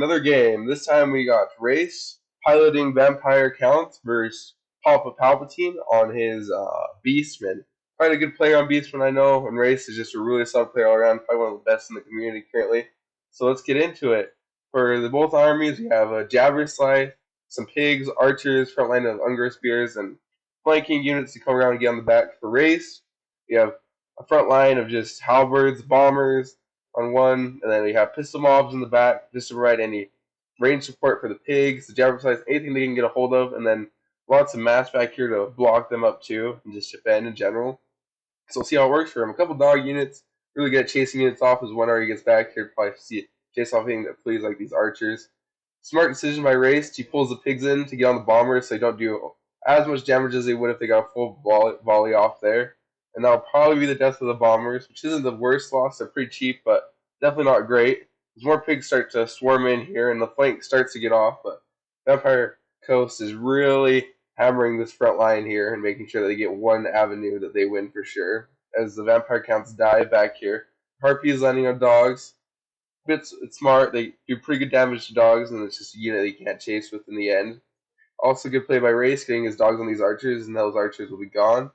another game. This time we got Raest piloting vampire counts versus Papa Palpatine on his Beastman. Quite a good player on Beastman, I know, and Raest is just a really solid player all around, probably one of the best in the community currently. So let's get into it. For both armies, we have a Jabber Scythe, some pigs, archers, front line of Ungar spears, and flanking units to come around and get on the back. For Raest, we have a front line of just halberds, bombers, on one, and then we have pistol mobs in the back just to provide any range support for the pigs, the jabber size, anything they can get a hold of, and then lots of mass back here to block them up too and just defend in general. So we'll see how it works for him. A couple dog units, really good at chasing units off as one already gets back here. Probably see chase off anything that flees like these archers. Smart decision by Raest. He pulls the pigs in to get on the bombers so they don't do as much damage as they would if they got a full volley off there. And that'll probably be the death of the bombers, which isn't the worst loss. They're pretty cheap, but definitely not great. As more pigs start to swarm in here, and the flank starts to get off, but Vampire Coast is really hammering this front line here and making sure that they get one avenue that they win for sure. As the vampire counts die back here, Harpies landing on dogs. It's smart. They do pretty good damage to dogs, and it's just a unit they can't chase with in the end. Also, good play by Raest, getting his dogs on these archers, and those archers will be gone.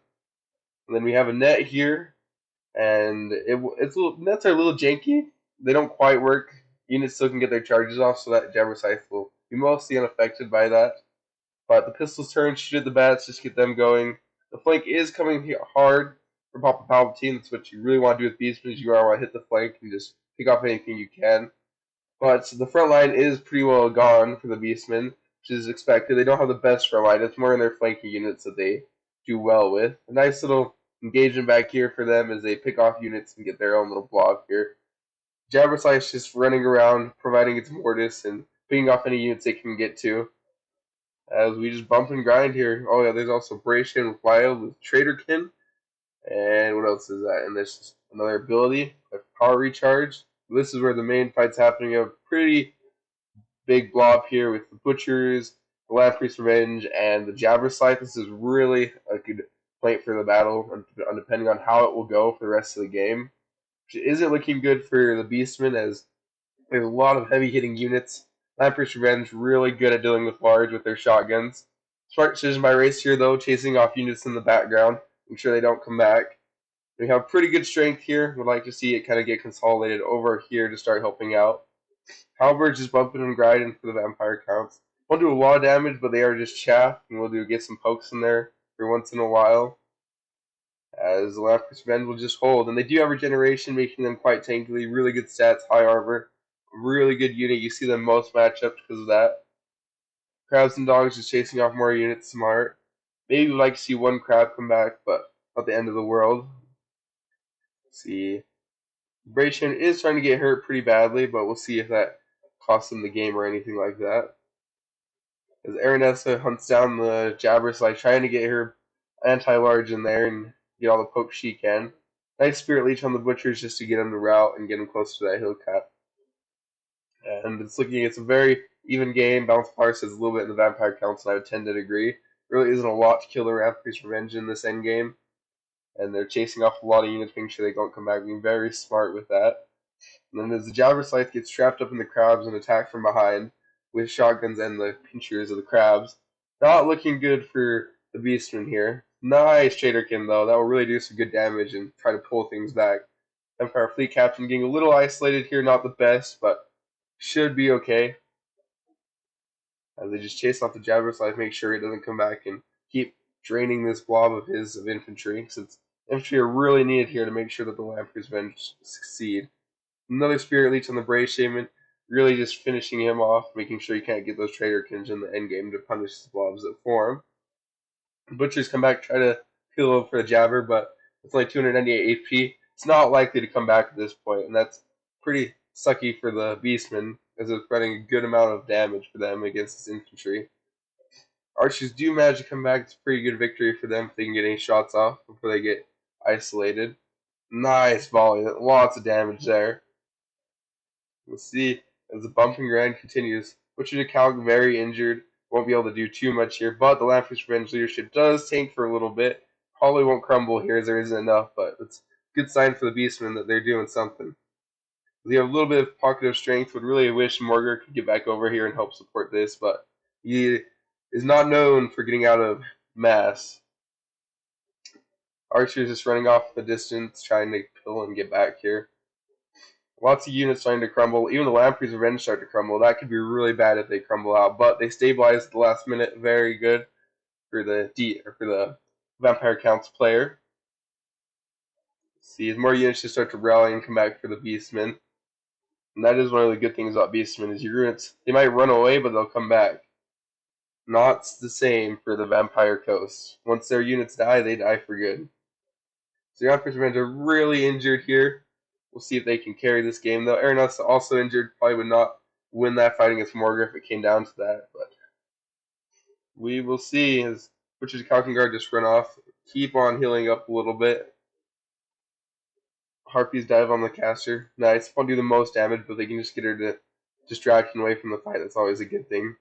And then we have a net here, and nets are a little janky. They don't quite work. Units still can get their charges off, so that Jabber Scythe will be mostly unaffected by that. But the pistols turn, shoot at the bats, just get them going. The flank is coming hard for Papa Palpatine. That's what you really want to do with Beastmen, is you want to hit the flank and just pick off anything you can. But the front line is pretty well gone for the Beastmen, which is expected. They don't have the best front line. It's more in their flanking units that they do well with. A nice little engagement back here for them as they pick off units and get their own little block here. Jabber Scythe's just running around, providing its mortis and picking off any units they can get to. As we just bump and grind here. Oh yeah, there's also Bration with Wild with Traderkin. And what else is that? And there's just another ability, a power recharge. This is where the main fight's happening. A pretty big blob here with the Butchers, the Land Priest Revenge, and the Jabber Scythe. This is really a good point for the battle, depending on how it will go for the rest of the game. Which isn't looking good for the Beastmen, as there's a lot of heavy hitting units. Land Priest Revenge really good at dealing with large with their shotguns. Smart decision by Raest here though, chasing off units in the background, make sure they don't come back. We have pretty good strength here. Would like to see it kind of get consolidated over here to start helping out. Halberds just bumping and grinding for the vampire counts. Won't do a lot of damage, but they are just chaff, and we'll get some pokes in there for once in a while. As the Land Priest Revenge will just hold. And they do have regeneration, making them quite tankily. Really good stats, high armor. Really good unit. You see them most matchups because of that. Crabs and dogs just chasing off more units, smart. Maybe we'd like to see one crab come back, but not the end of the world. Let's see. Bration is trying to get hurt pretty badly, but we'll see if that costs him the game or anything like that. As Aranessa hunts down the Jabber Scythe, trying to get her anti-large in there and get all the pokes she can. Nice Spirit Leech on the Butchers just to get him to rout and get him close to that hill cap. And it's a very even game. Balance of Power says a little bit in the Vampire Council, and I would tend to agree. Really isn't a lot to kill the Land Priest Revenge in this end game. And they're chasing off a lot of units, making sure they don't come back, being very smart with that. And then as the Jabber Scythe gets trapped up in the crabs and attacked from behind with shotguns and the pinchers of the crabs. Not looking good for the Beastmen here. Nice Traderkin though, that will really do some good damage and try to pull things back. Empire Fleet Captain getting a little isolated here, not the best, but should be okay. As they just chase off the Jabber Scythe, make sure he doesn't come back and keep draining this blob of his of infantry, since infantry are really needed here to make sure that the Land Priest Revenge succeed. Another Spirit Leech on the Brave Shaman, really just finishing him off, making sure you can't get those Traderkins in the endgame to punish the blobs that form. The Butchers come back, try to peel over for the Jabber, but it's only 298 HP. It's not likely to come back at this point, and that's pretty sucky for the Beastmen, as it's running a good amount of damage for them against this infantry. Archers do manage to come back. It's a pretty good victory for them if they can get any shots off before they get isolated. Nice volley, lots of damage there. We'll see as the bumping grind continues. Butcher to Calc very injured. Won't be able to do too much here, but the Land Priest Revenge leadership does tank for a little bit. Probably won't crumble here as there isn't enough, but it's a good sign for the Beastmen that they're doing something. They have a little bit of pocket of strength. Would really wish Morgar could get back over here and help support this, but he is not known for getting out of mass. Archer is just running off the distance, trying to kill and get back here. Lots of units starting to crumble. Even the Lamprey's Revenge start to crumble. That could be really bad if they crumble out, but they stabilize at the last minute. Very good for the Vampire Count's player. See, as more units just start to rally and come back for the Beastmen. And that is one of the good things about Beastmen is your units, they might run away, but they'll come back. Not the same for the Vampire Coast. Once their units die, they die for good. So the Vampires Revenge are really injured here. We'll see if they can carry this game, though. Aranus also injured, probably would not win that fight against Morgar if it came down to that. But we will see as Butcher's Guard just run off. Keep on healing up a little bit. Harpies dive on the caster. Nice. Won't do the most damage, but they can just get her to distraction away from the fight. That's always a good thing.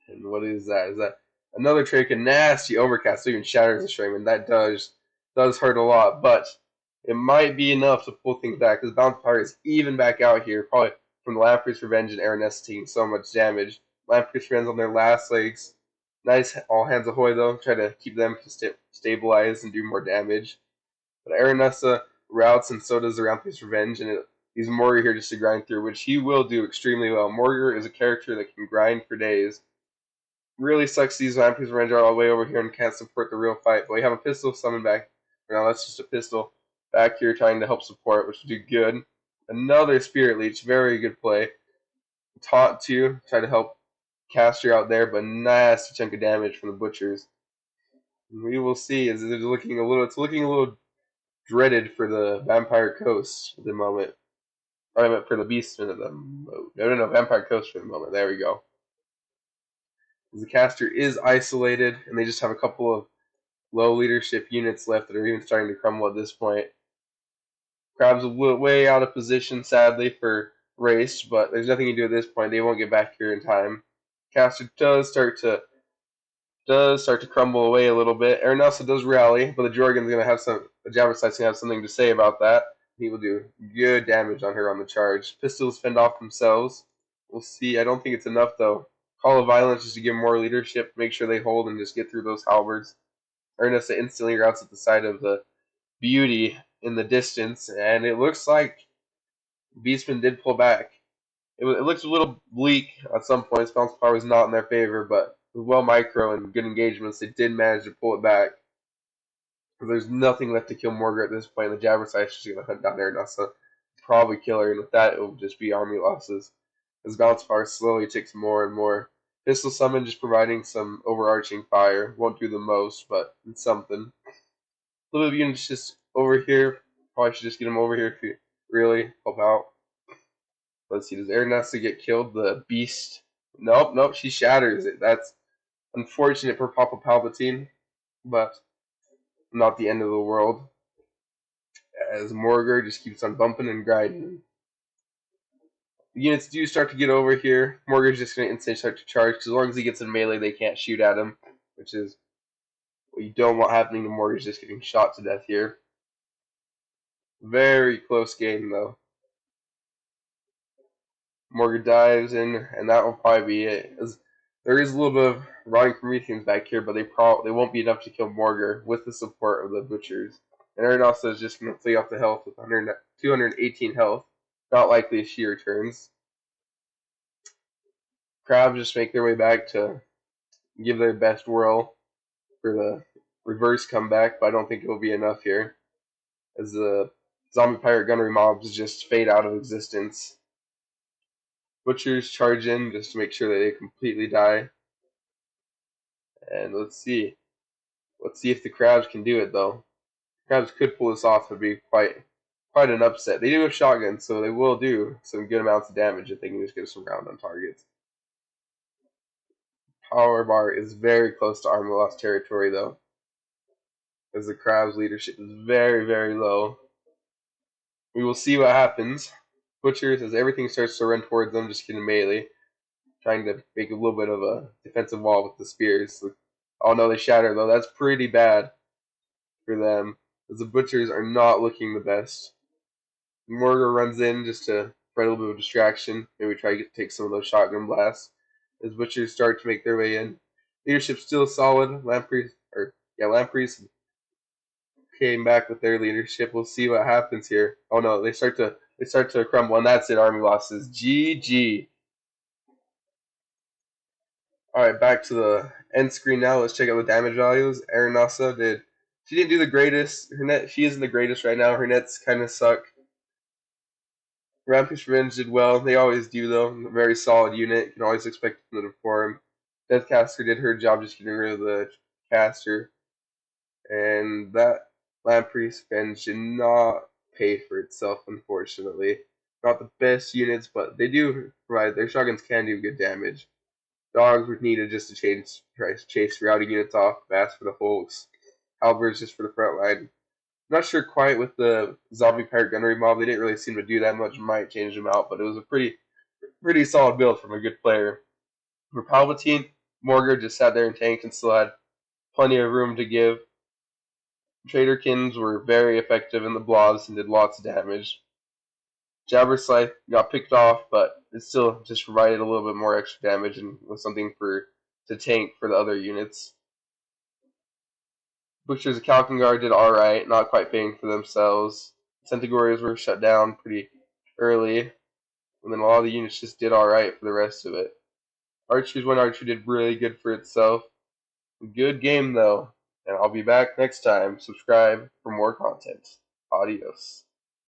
And what is that? Is that another trick? A nasty overcast. So even shatters the Shraman. That does hurt a lot, but it might be enough to pull things back because Bounce Power is even back out here, probably from the Lamprey's Revenge and Aranus taking so much damage. Lamprey's Revenge on their last legs. Nice all hands ahoy though. Try to keep them stabilize and do more damage. But Aranessa routes and so does the Lamprey's Revenge, and it leaves Morgar here just to grind through, which he will do extremely well. Morgar is a character that can grind for days. Really sucks these Lamprey's Revenge are all the way over here and can't support the real fight, but we have a pistol summoned back. Now that's just a pistol back here trying to help support, which will do good. Another Spirit Leech, very good play. Taunt 2, try to help caster out there, but nasty chunk of damage from the Butchers. We will see as it's looking a little dreaded for the Vampire Coast at the moment. Or I meant for the Beastmen at the moment. No, Vampire Coast for the moment. There we go. The caster is isolated, and they just have a couple of low leadership units left that are even starting to crumble at this point. Crab's way out of position, sadly, for Raest, but there's nothing you can do at this point. They won't get back here in time. Caster does start to crumble away a little bit. Aranelsa does rally, but the Jorgen's gonna have the Javersite's gonna have something to say about that. He will do good damage on her on the charge. Pistols fend off themselves. We'll see. I don't think it's enough though. Call of Violence just to give more leadership, make sure they hold and just get through those halberds. Aranelsa instantly routes at the side of the Beauty in the distance, and it looks like Beastman did pull back. It looks a little bleak at some points. Bounce Power was not in their favor, but with well micro and good engagements, they did manage to pull it back. There's nothing left to kill Morgar at this point. The Jabbersight's just going to hunt down Aranessa, probably kill her, and with that, it will just be army losses. As Bounce Power slowly takes more and more. Pistol Summon just providing some overarching fire. Won't do the most, but it's something. A little bit of units just over here. Probably should just get him over here if you really help out. Let's see, does Aranessa get killed? The beast? Nope, she shatters it. That's unfortunate for Papa Palpatine, but not the end of the world. As Morgar just keeps on bumping and grinding. The units do start to get over here. Morgar's just going to instantly start to charge, because as long as he gets in melee, they can't shoot at him, which is what you don't want happening to Morgar's just getting shot to death here. Very close game, though. Morgar dives in, and that will probably be it. There is a little bit of rotting Prometheans back here, but they won't be enough to kill Morgar with the support of the Butchers. And Aranessa is just going to flee off the health with 218 health. Not likely she returns. Crabs just make their way back to give their best whirl for the reverse comeback, but I don't think it will be enough here. As the zombie pirate gunnery mobs just fade out of existence. Butchers charge in just to make sure that they completely die. And let's see. Let's see if the Crabs can do it, though. Crabs could pull this off. It would be quite an upset. They do have shotguns, so they will do some good amounts of damage if they can just get some round on targets. Power bar is very close to armor loss territory, though, as the Crabs' leadership is very, very low. We will see what happens. Butchers, as everything starts to run towards them, just getting melee, trying to make a little bit of a defensive wall with the spears. Oh no, they shatter, though. That's pretty bad for them, as the Butchers are not looking the best. Mortar runs in just to provide a little bit of distraction. Maybe try to take some of those shotgun blasts as butchers start to make their way in. Leadership's still solid. Lampreys came back with their leadership. We'll see what happens here. Oh no, they start to crumble, and that's it. Army losses. GG. All right, back to the end screen now. Let's check out the damage values. Aranasa did. She didn't do the greatest. Her net. She isn't the greatest right now. Her nets kind of suck. Rampage Revenge did well. They always do though. A very solid unit. You can always expect them to perform. Deathcaster did her job just getting rid of the caster. And that Lamprey Revenge did not pay for itself, unfortunately. Not the best units, but they do provide. Their shotguns can do good damage. Dogs were needed just to try to chase routing units off. Bats for the hulks. Halberds just for the front line. Not sure quite with the zombie pirate gunnery mob. They didn't really seem to do that much. Might change them out, but it was a pretty solid build from a good player. For Palpatine, Morgar just sat there and tanked and still had plenty of room to give. Traderkins were very effective in the blobs and did lots of damage. Jabberslice got picked off, but it still just provided a little bit more extra damage and was something to tank for the other units. Butchers of Kalkangar did alright, not quite paying for themselves. Centaurs were shut down pretty early, and then a lot of the units just did alright for the rest of it. Archer's one archer did really good for itself. Good game though, and I'll be back next time. Subscribe for more content. Adios.